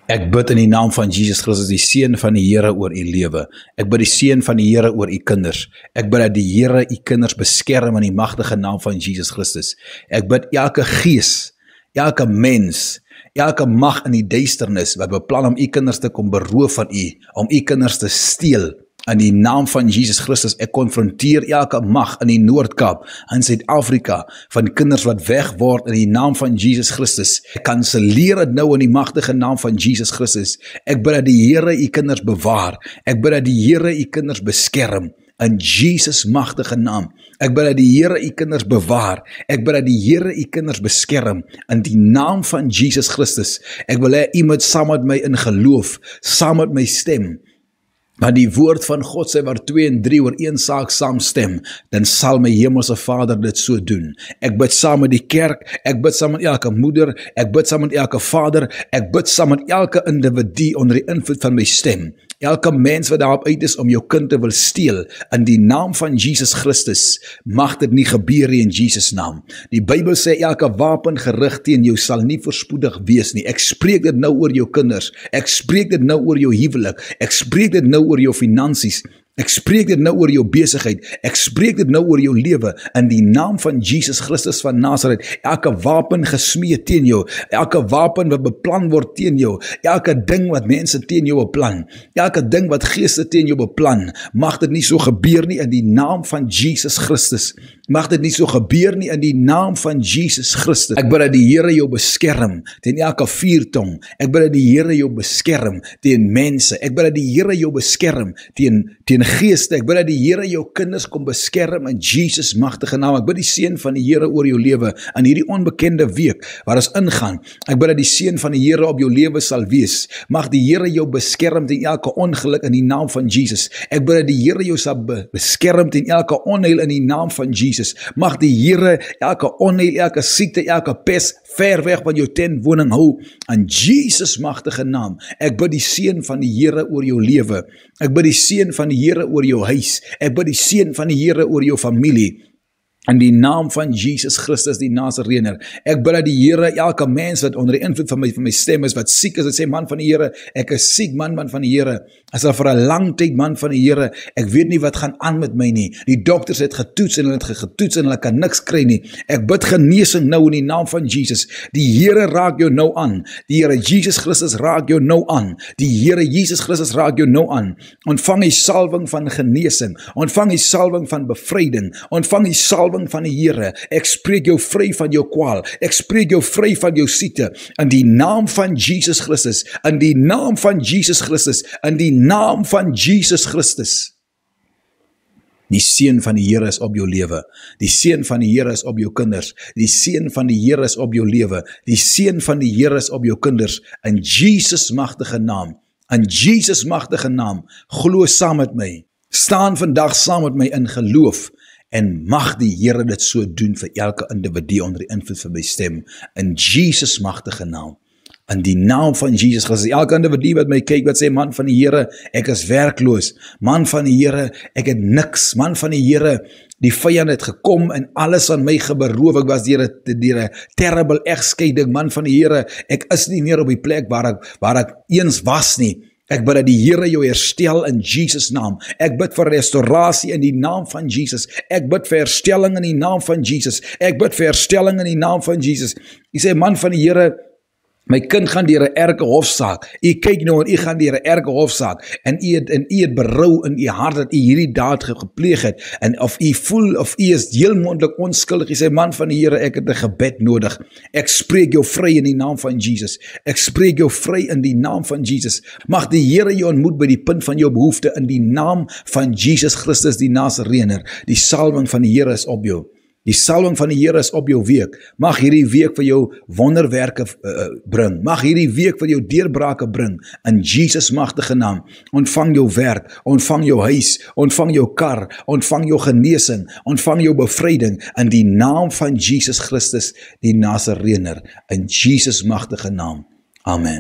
Ek bid in die naam van Jesus Christus, die seën van die Here oor u lewe. Ek bid die seën van die Here oor u kinders. Ek bid dat die Here u kinders beskerm in die magtige naam van Jesus Christus. Ek bid elke gees, elke mens, elke mag in die duisternis wat beplan om u kinders te kom beroof van u, om u kinders te steel. In die naam van Jesus Christus, ek konfronteer elke mag in die Noord-Kaap, in Suid-Afrika, van kinders wat weg word in die naam van Jesus Christus. Ek kanselleer dit nou in die magtige naam van Jesus Christus. Ek bid dat die Here u kinders bewaar. Ek bid dat die Here u kinders beskerm. In Jesus magtige naam. Ek bid dat die Here u kinders bewaar. Ek bid dat die Here u kinders beskerm. In die naam van Jesus Christus. Ek wil hê u moet saam met my in geloof, saam met my stem. Maar die woord van God sê waar 2 en 3 oor een saak saamstem, dan sal my hemelse Vader dit so doen. Ek bid saam met die kerk, ek bid saam met elke moeder, ek bid saam met elke vader, ek bid saam met elke individu onder die invloed van my stem. Elke mens wat daarop uit is om jou kind te wil steel, in die naam van Jesus Christus, mag dit nie gebeur nie in Jesus naam. Die Bybel sê elke wapen gerig teen jou sal nie voorspoedig wees nie. Ek spreek dit nou oor jou kinders, ek spreek dit nou oor jou huwelik, ek spreek dit nou oor jou finansies, ek spreek dit nou oor jou besigheid, ek spreek dit nou oor jou lewe, in die naam van Jesus Christus van Nazareth. Elke wapen gesmee teen jou, elke wapen wat beplan word teen jou, elke ding wat mense teen jou beplan, elke ding wat geeste teen jou beplan, mag dit nie so gebeur nie in die naam van Jesus Christus. Mag dit nie so gebeur nie in die naam van Jesus Christus. Ek bid dat die Here jou beskerm teen elke vuurtong. Ek bid dat die Here jou beskerm teen mense. Ek bid dat die Here jou beskerm teen geeste. Ek bid dat die Here jou kinders kom beskerm in Jesus magtige naam. Ek bid die seën van die Here oor jou lewe in hierdie onbekende week waar ons ingaan. Ek bid dat die seën van die Here op jou lewe sal wees. Mag die Here jou beskerm teen elke ongeluk in die naam van Jesus. Ek bid dat die Here jou sal beskerm teen elke onheil in die naam van Jesus. Mag die Here elke onheil, elke siekte, elke pes ver weg van jou tentwoning hou in Jesus magtige naam. Ek bid die seën van die Here oor jou lewe. Ek bid die seën van die Here oor jou huis. Ek bid die seën van die Here oor jou familie. In die naam van Jesus Christus die Nazarener. Ek bid dat die Here elke mens wat onder die invloed van my stem is, wat siek is, wat sê man van die Here, ek is siek man van die Here. As al vir 'n lang tyd man van die Here, ek weet nie wat gaan aan met my nie. Die dokters het getoets en hulle het getoets en hulle kan niks kry nie. Ek bid genesing nou in die naam van Jesus. Die Here raak jou nou aan. Die Here Jesus Christus raak jou nou aan. Die Here Jesus Christus raak jou nou aan. Ontvang die salwing van genesing. Ontvang die salwing van bevryding. Ontvang die salwing van die Here. Ek spreek jou vry van jou kwaal. Ek spreek jou vry van jou siekte. In die naam van Jesus Christus. In die naam van Jesus Christus. In die naam van Jesus Christus. Die seën van die Here is op jou lewe. Die seën van die Here is op jou kinders. Die seën van die Here is op jou lewe. Die seën van die Here is op jou kinders. In Jesus magtige naam. In Jesus magtige naam. Glo saam met my. Staan vandag saam met my in geloof. En mag die Here dit so doen vir elke individu onder die invloed van my stem. In Jesus magtige naam. In die naam van Jesus Christus. Elke individu wat my kyk, wat sê, man van die Here, ek is werkloos. Man van die Here, ek het niks. Man van die Here, die vyand het gekom en alles aan my geberoof. Ek was deur 'n terrible egskeiding. Man van die Here, ek is nie meer op die plek waar ek eens was nie. Ek bid dat die Here jou herstel in Jesus naam. Ek bid vir restaurasie in die naam van Jesus. Ek bid vir herstelling in die naam van Jesus. Ek bid vir herstelling in die naam van Jesus. Jy sê, man van die Here, my kind gaan deur 'n erge hofsaak. U kyk nou en u gaan deur 'n erge hofsaak. En u het berou in u hart dat u hierdie daad gepleeg het. En of u voel of u is heel moontlik onskuldig. U sê, man van die Here, ek het 'n gebed nodig. Ek spreek jou vry in die naam van Jesus. Ek spreek jou vry in die naam van Jesus. Mag die Here jou ontmoet by die punt van jou behoefte in die naam van Jesus Christus die Nazarener. Die salwing van die Here is op jou. Die salwing van die Here is op jou week. Mag hierdie week vir jou wonderwerke bring. Mag hierdie week vir jou deurbrake bring. In Jesus magtige naam. Ontvang jou werk, ontvang jou huis, ontvang jou kar, ontvang jou genesing, ontvang jou bevryding in die naam van Jesus Christus die Nazarener. In Jesus magtige naam. Amen.